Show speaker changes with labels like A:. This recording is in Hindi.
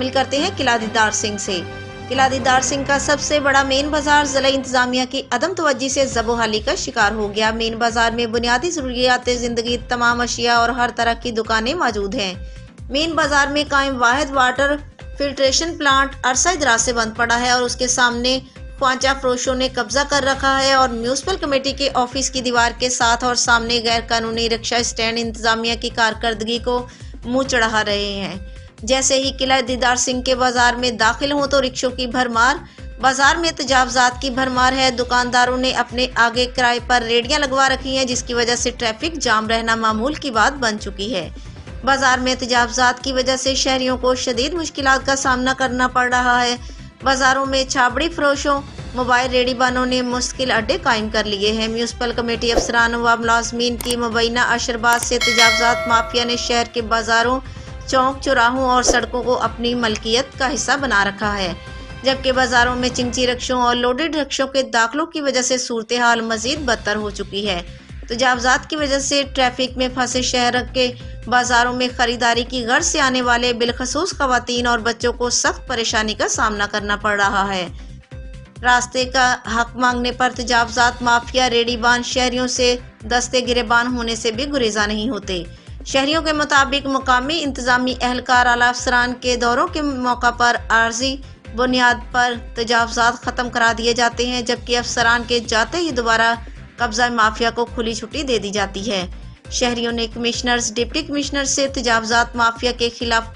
A: शामिल करते हैं किला दीदार सिंह से। किला दीदार सिंह का सबसे बड़ा मेन बाजार जिला इंतजामिया की अदम तवज्जी से ज़बोहाली का शिकार हो गया। मेन बाजार में बुनियादी ज़रूरियात ज़िंदगी तमाम अशिया और हर तरह की दुकानें मौजूद हैं। मेन बाजार में कायम वाहिद वाटर फिल्ट्रेशन प्लांट अरसा दराज से बंद पड़ा है और उसके सामने ख्वाजा फरोशों ने कब्जा कर रखा है और म्यूनिसिपल कमेटी के ऑफिस की दीवार के साथ और सामने गैर कानूनी रिक्शा स्टैंड इंतजामिया की कारकर्दगी को मुंह चढ़ा रहे हैं। जैसे ही किला दीदार सिंह के बाजार में दाखिल हों तो रिक्शों की भरमार, बाजार में तजावजात की भरमार है। दुकानदारों ने अपने आगे किराए पर रेडियां लगवा रखी हैं, जिसकी वजह से ट्रैफिक जाम रहना मामूल की बात बन चुकी है। बाजार में तजावजात की वजह से शहरियों को शदीद मुश्किलात का सामना करना पड़ रहा है। बाजारों में छाबड़ी फरोशों, मोबाइल रेडीबानों ने मुश्किल अड्डे कायम कर लिए हैं। म्यूनिसिपल कमेटी अफसरान व मुलाजमीन की मुबैना अशरबाज से तजावजात माफिया ने शहर के बाजारों, चौक चौराहों और सड़कों को अपनी मलकियत का हिस्सा बना रखा है, जबकि बाजारों में चिंची रिक्शों और लोडेड रिक्शों के दाखिलों की वजह से सूरत हाल मजीद बदतर हो चुकी है। तजावजात की वजह से ट्रैफिक में फंसे शहर के बाजारों में खरीदारी की गर्ज से आने वाले बिलखसूस खवातीन और बच्चों को सख्त परेशानी का सामना करना पड़ रहा है। रास्ते का हक मांगने पर तजावजात माफिया रेडीबान शहरियों से दस्ते गिरेबान होने से भी गुरेजा नहीं होते। शहरियों के मुताबिक मुकामी इंतजामी एहलकार आला अफसरान के दौरों के मौका पर आर्जी बुनियाद पर तजावजात खत्म करा दिए जाते हैं, जबकि अफसरान के जाते ही दोबारा कब्जा माफिया को खुली छुट्टी दे दी जाती है। शहरियों ने कमिश्नर्स, डिप्टी कमिश्नर से तजावजात माफिया के खिलाफ